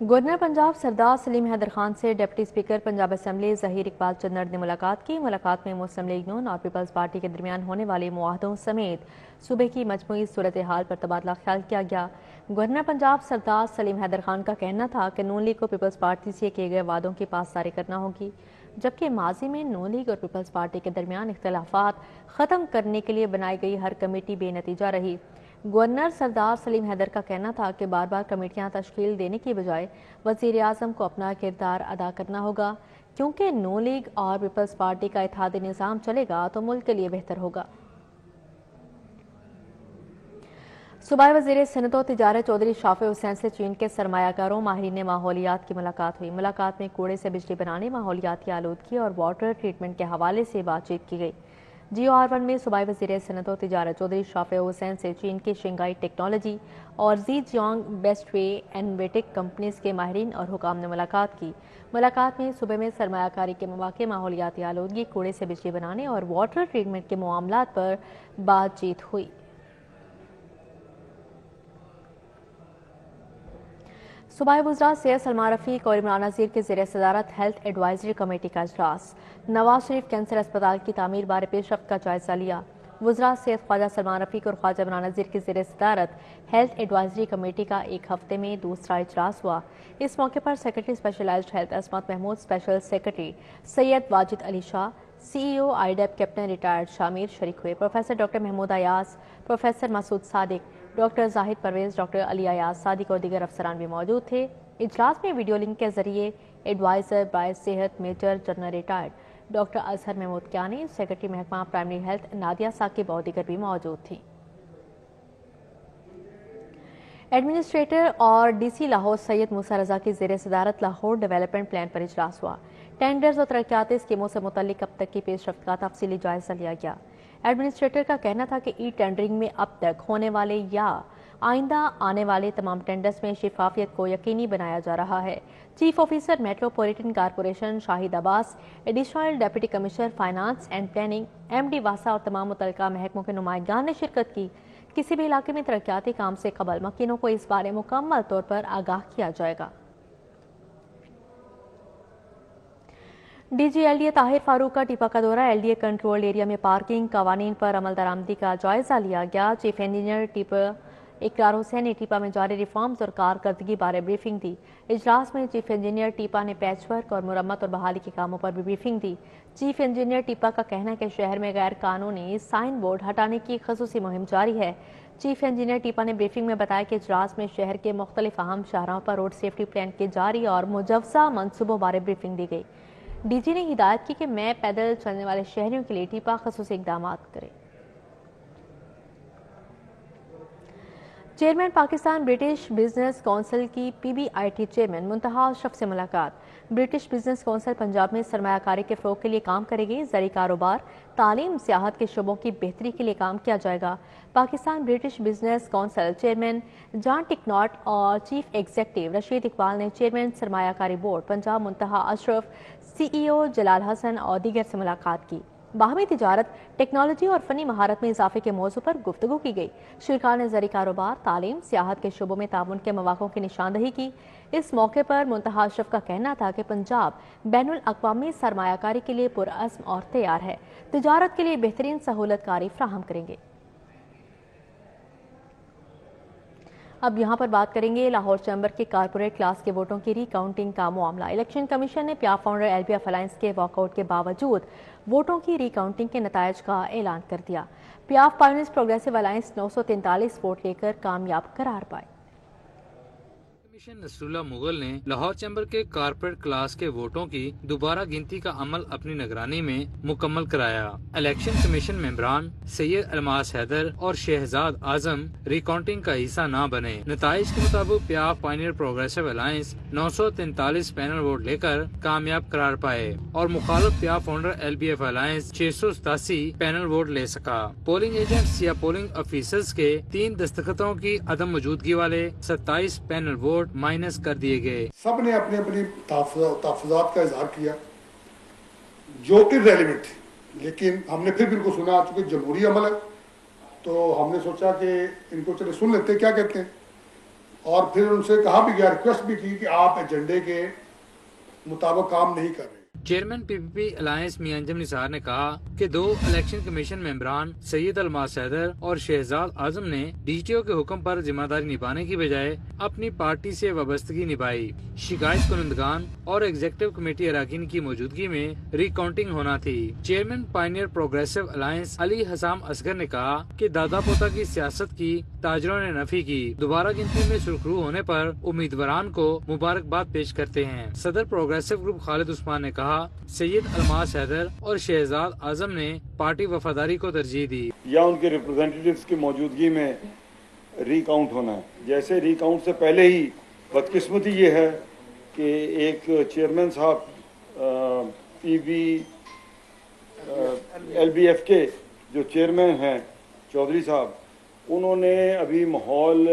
Governor Punjab سردار سلیم حیدر خان سے deputy speaker Punjab assembly Zaheer Iqbal Channar نے ملاقات کی۔ ملاقات میں مسلم لیگ نون اور پیپلز پارٹی کے درمیان ہونے والے معاہدوں سمیت صوبے کی مجموعی صورتحال پر تبادلہ خیال کیا گیا۔ گورنر پنجاب سردار سلیم حیدر خان کا کہنا تھا کہ نون لیگ کو پیپلز پارٹی سے کیے گئے وعدوں کی پاسداری کرنا ہوگی، جبکہ ماضی میں نون لیگ اور پیپلز پارٹی کے درمیان اختلافات ختم کرنے کے لیے بنائی گئی ہر کمیٹی بے نتیجہ رہی۔ گورنر سردار سلیم حیدر کا کہنا تھا کہ بار بار کمیٹیاں تشکیل دینے کی بجائے وزیر اعظم کو اپنا کردار ادا کرنا ہوگا، کیونکہ نون لیگ اور پیپلز پارٹی کا اتحادی نظام چلے گا تو ملک کے لیے بہتر ہوگا۔ صوبائی وزیر صنعت و تجارت چودھری شافع حسین سے چین کے سرمایہ کاروں ماہرین ماحولیات کی ملاقات ہوئی۔ ملاقات میں کوڑے سے بجلی بنانے، ماحولیاتی آلودگی اور واٹر ٹریٹمنٹ کے حوالے سے بات چیت کی گئی۔ GOR1 میں صوبائی وزیر صنعت و تجارت چودھری شافع حسین سے چین کی شنگھائی ٹیکنالوجی اور زیجیانگ بیسٹ وے انویٹک کمپنیز کے ماہرین اور حکام نے ملاقات کی۔ ملاقات میں صوبے میں سرمایہ کاری کے مواقع، ماحولیاتی آلودگی، کوڑے سے بجلی بنانے اور واٹر ٹریٹمنٹ کے معاملات پر بات چیت ہوئی۔ صوبائی وزراء سید سلمان رفیق اور عمران نذیر کے زیر صدارت ہیلتھ ایڈوائزری کمیٹی کا اجلاس۔ نواز شریف کینسر اسپتال کی تعمیر بارے پیش رفت کا جائزہ لیا۔ وزراء سید خواجہ سلمان رفیق اور خواجہ عمران نذیر کے زیر صدارت ہیلتھ ایڈوائزری کمیٹی کا ایک ہفتے میں دوسرا اجلاس ہوا۔ اس موقع پر secretary specialized health Ismat Mahmood, special secretary Syed Wajid Ali Shah, CEO IDEP captain retired Shamir شریک ہوئے۔ Professor doctor Mahmood Ayaz, professor Masood Sadiq, doctor Zahid Pervez, doctor Ali Ayaz Sadiq اور دیگر افسران بھی موجود تھے۔ اجلاس میں ویڈیو لنک کے ذریعے ایڈوائزر برائے صحت major general retired doctor Azhar Mahmood Kiani, secretary محکمہ پرائمری ہیلتھ نادیہ ثاقب اور دیگر بھی موجود تھیں۔ ایڈمنسٹریٹر اور DC لاہور سید موسیٰ رضا کی زیر صدارت لاہور ڈیولپمنٹ پلان پر اجلاس ہوا۔ ٹینڈرز اور ترقیاتی اسکیموں سے متعلق اب تک کی پیش رفت کا تفصیلی جائزہ لیا گیا۔ ایڈمنسٹریٹر کا کہنا تھا کہ ٹینڈرنگ میں اب تک ہونے والے یا آئندہ آنے والے تمام ٹینڈرز میں شفافیت کو یقینی بنایا جا رہا ہے۔ Chief officer metropolitan corporation Shahid Abbas, additional deputy commissioner finance and planning MD واسا اور تمام متعلقہ محکموں کے نمائندگان نے شرکت کی۔ کسی بھی علاقے میں ترقیاتی کام سے قبل مکینوں کو اس بارے مکمل طور پر آگاہ کیا جائے گا۔ DG LDA طاہر فاروق کا ٹیپا کا دورہ۔ LDA کنٹرول ایریا میں پارکنگ قوانین پر عمل درآمدی کا جائزہ لیا گیا۔ چیف انجینئر ٹیپا اقرار حسین نے ٹیپا میں جاری ریفارمز اور کارکردگی بارے بریفنگ دی۔ اجلاس میں چیف انجینئر ٹیپا نے پیچ ورک اور مرمت اور بحالی کے کاموں پر بھی بریفنگ دی۔ چیف انجینئر ٹیپا کا کہنا ہے کہ شہر میں غیر قانونی سائن بورڈ ہٹانے کی خصوصی مہم جاری ہے۔ چیف انجینئر ٹیپا نے بریفنگ میں بتایا کہ اجلاس میں شہر کے مختلف اہم شاہراہوں پر روڈ سیفٹی پلان کے جاری اور مجوزہ منصوبوں بارے بریفنگ دی گئی۔ DG نے ہدایت کی کہ میں پیدل چلنے والے شہریوں کے لیے ٹیپا خصوصی اقدامات کرے۔ Chairman Pakistan British business council کی PBIT چیئرمین منتہا اشرف سے ملاقات۔ برٹش بزنس کونسل پنجاب میں سرمایہ کاری کے فروغ کے لیے کام کرے گی۔ زرعی کاروبار، تعلیم، سیاحت کے شعبوں کی بہتری کے لیے کام کیا جائے گا۔ Pakistan British business council chairman John Tucknott اور چیف ایگزیکٹو رشید اقبال نے چیئرمین سرمایہ کاری بورڈ پنجاب منتہا اشرف، CEO جلال حسن اور دیگر سے ملاقات کی۔ باہمی تجارت، ٹیکنالوجی اور فنی مہارت میں اضافے کے موضوع پر گفتگو کی گئی۔ شرکاء نے زرعی کاروبار، تعلیم، سیاحت کے شعبوں میں تعاون کے مواقع کی نشاندہی کی۔ اس موقع پر منتہا اشرف کا کہنا تھا کہ پنجاب بین الاقوامی سرمایہ کاری کے لیے پرعزم اور تیار ہے، تجارت کے لیے بہترین سہولت کاری فراہم کریں گے۔ اب یہاں پر بات کریں گے لاہور چیمبر کے کارپوریٹ کلاس کے ووٹوں کی ری کاؤنٹنگ کا معاملہ۔ الیکشن کمیشن نے پیاف فاؤنڈر LBF الائنس کے واک آؤٹ کے باوجود ووٹوں کی ری کاؤنٹنگ کے نتائج کا اعلان کر دیا۔ پیاف پائونیئرز پروگریسو الائنس 943 ووٹ لے کر کامیاب قرار پائے۔ کمیشن نصر اللہ مغل نے لاہور چیمبر کے کارپوریٹ کلاس کے ووٹوں کی دوبارہ گنتی کا عمل اپنی نگرانی میں مکمل کرایا۔ الیکشن کمیشن ممبران سید الماس حیدر اور شہزاد اعظم ری کاؤنٹنگ کا حصہ نہ بنے۔ نتائج کے مطابق PIAF pioneer progressive alliance 943 panel vote لے کر کامیاب قرار پائے اور مخالف PIAF founder LBF alliance 687 panel vote لے سکا۔ پولنگ ایجنٹس یا پولنگ آفیسرز کے 3 دستخطوں کی عدم موجودگی والے 27 پینل ووٹ مائنس کر دیے گئے۔ سب نے اپنے اپنی تحفظات کا اظہار کیا جو irrelevant تھے، لیکن ہم نے پھر بھی ان کو سنا، چونکہ جمہوری عمل ہے تو ہم نے سوچا کہ ان کو چلے سن لیتے کیا کہتے ہیں۔ اور پھر ان سے کہا بھی گیا, ریکویسٹ بھی کی کہ آپ ایجنڈے کے مطابق کام نہیں کر رہے. چیئرمین پی پی پی الائنس میاں انجم نثار نے کہا کہ 2 الیکشن کمیشن ممبران سید الماس حیدر اور شہزاد اعظم نے ڈی ٹی او کے حکم پر ذمہ داری نبھانے کی بجائے اپنی پارٹی سے وابستگی نبھائی. شکایت کنندگان اور ایگزیکٹو کمیٹی اراکین کی موجودگی میں ری کاؤنٹنگ ہونا تھی. چیئرمین پائنیئر پروگریسو الائنس علی حسام اصغر نے کہا کہ دادا پوتا کی سیاست کی تاجروں نے نفی کی. دوبارہ گنتی میں سرخرو ہونے پر امیدواران کو مبارکباد پیش کرتے ہیں. صدر پروگریسو گروپ خالد عثمان نے کہا سید الماس حیدر اور شہزاد اعظم نے پارٹی وفاداری کو ترجیح دی. یا ان کے ریپرزینٹیوز کی موجودگی میں ری کاؤنٹ ہونا ہے. جیسے ری کاؤنٹ سے پہلے ہی بدقسمتی یہ ہے کہ ایک چیئرمین صاحب P B L B F کے جو چیئرمین ہیں چودھری صاحب, انہوں نے ابھی ماحول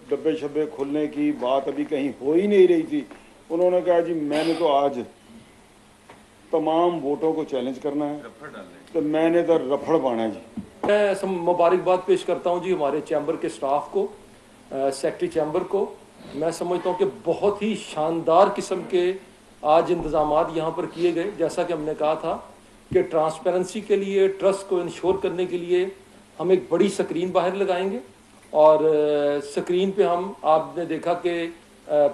ڈبے شبے کھلنے کی بات ابھی کہیں ہو ہی نہیں رہی تھی. انہوں نے کہا جی میں نے تو آج تمام ووٹوں کو چیلنج کرنا ہے, تو میں نے تو رفڑ پانا ہے. جی میں مبارکباد پیش کرتا ہوں جی ہمارے چیمبر کے سٹاف کو, سیکٹری چیمبر کو. میں سمجھتا ہوں کہ بہت ہی شاندار قسم کے آج انتظامات یہاں پر کیے گئے. جیسا کہ ہم نے کہا تھا کہ ٹرانسپیرنسی کے لیے, ٹرسٹ کو انشور کرنے کے لیے ہم ایک بڑی سکرین باہر لگائیں گے, اور سکرین پہ ہم, آپ نے دیکھا کہ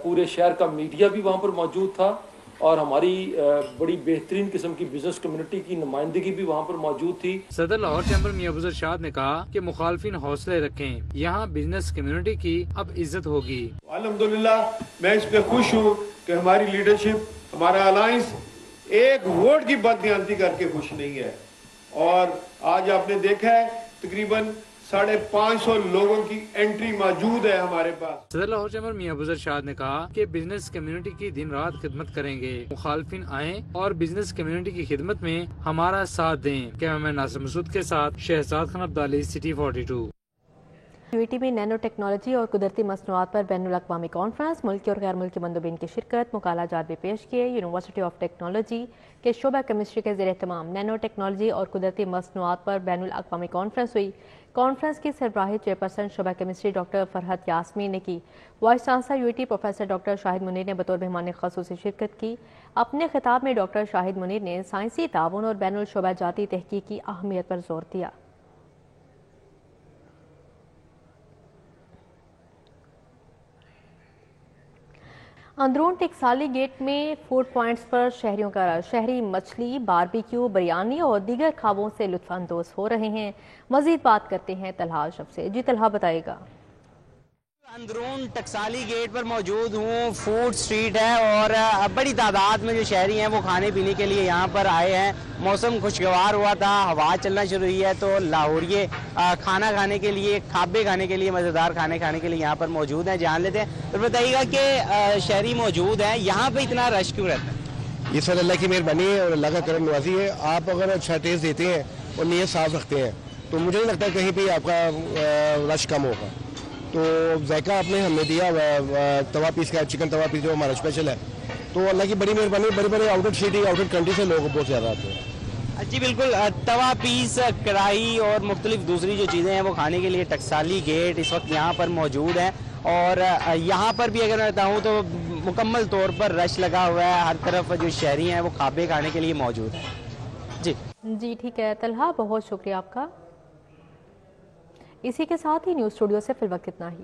پورے شہر کا میڈیا بھی وہاں پر موجود تھا, اور ہماری بڑی بہترین قسم کی بزنس کمیونٹی کی نمائندگی بھی وہاں پر موجود تھی. صدر لاہور چیمبر میاں ابو ذر شاد نے کہا کہ مخالفین حوصلے رکھیں, یہاں بزنس کمیونٹی کی اب عزت ہوگی. الحمدللہ میں اس پہ خوش ہوں کہ ہماری لیڈرشپ, ہمارا الائنس ایک ووٹ کی بددیانتی کر کے خوش نہیں ہے. اور آج آپ نے دیکھا ہے تقریباً 550 لوگوں کی انٹری موجود ہے ہمارے پاس. صدر لاہور چیمبر میاں ابو ذر شاد نے کہا کہ بزنس کمیونٹی کی دن رات خدمت کریں گے. مخالفین آئیں اور بزنس کمیونٹی کی خدمت میں ہمارا ساتھ دیں. کیمرمین ناصر مسعود کے ساتھ Shahzad Khan Abdali, city 42. You E T میں نینو ٹیکنالوجی اور قدرتی مصنوعات پر بین الاقوامی کانفرنس, ملکی اور غیر ملکی مندوبین کی شرکت, مقالہ جات بھی پیش کیے. یونیورسٹی آف ٹیکنالوجی کے شعبہ کیمسٹری کے زیر اہتمام نینو ٹیکنالوجی اور قدرتی مصنوعات پر بین الاقوامی کانفرنس ہوئی. کانفرنس کی سربراہی چیئرپرسن شعبہ کیمسٹری ڈاکٹر فرحت یاسمین نے کی. Vice chancellor U E T professor doctor Shahid Munir نے بطور مہمان خصوصی شرکت کی. اپنے خطاب میں ڈاکٹر شاہد منیر نے سائنسی تعاون اور بین الشعبہ جاتی تحقیق کی اہمیت پر زور دیا. اندرون ٹکسالی گیٹ میں فوڈ پوائنٹس پر شہریوں کا رش, شہری مچھلی, باربیکیو, بریانی اور دیگر کھابوں سے لطف اندوز ہو رہے ہیں. مزید بات کرتے ہیں طلحہ اشرف سے. جی طلحہ بتائے گا. اندرون ٹکسالی گیٹ پر موجود ہوں. فوڈ سٹریٹ ہے اور بڑی تعداد میں جو شہری ہیں وہ کھانے پینے کے لیے یہاں پر آئے ہیں. موسم خوشگوار ہوا تھا, ہوا چلنا شروع ہوئی ہے, تو لاہوریے کھانا کھانے کے لیے, کھابے کھانے کے لیے, مزیدار کھانے کھانے کے لیے یہاں پر موجود ہیں. جان لیتے ہیں تو بتائیے گا کہ شہری موجود ہیں یہاں پہ, اتنا رش کیوں رہتا ہے؟ یہ سر اللہ کی مہربانی ہے اور اللہ کا کرم نوازی ہے. آپ اگر اچھا ٹیسٹ دیتے ہیں اور نیت صاف رکھتے ہیں تو مجھے نہیں لگتا کہیں پہ آپ کا رش کم ہوگا. تو ذائقہ آپ نے ہمیں دیا توا پیس کا, چکن توا پیس جو ہمارا اسپیشل ہے, تو اللہ کی بڑی مہربانی. بڑے بڑے out of city, out of country سے لوگ بہت زیادہ آتے ہیں. جی بالکل, توا پیس, کڑھائی اور مختلف دوسری جو چیزیں ہیں وہ کھانے کے لیے ٹکسالی گیٹ اس وقت یہاں پر موجود ہیں. اور یہاں پر بھی اگر میں بتاؤں تو مکمل طور پر رش لگا ہوا ہے. ہر طرف جو شہری ہیں وہ کھابے کھانے کے لیے موجود ہیں. جی ٹھیک ہے طلحہ, بہت شکریہ آپ کا. اسی کے ساتھ ہی نیوز اسٹوڈیو سے فی الوقت اتنا ہی.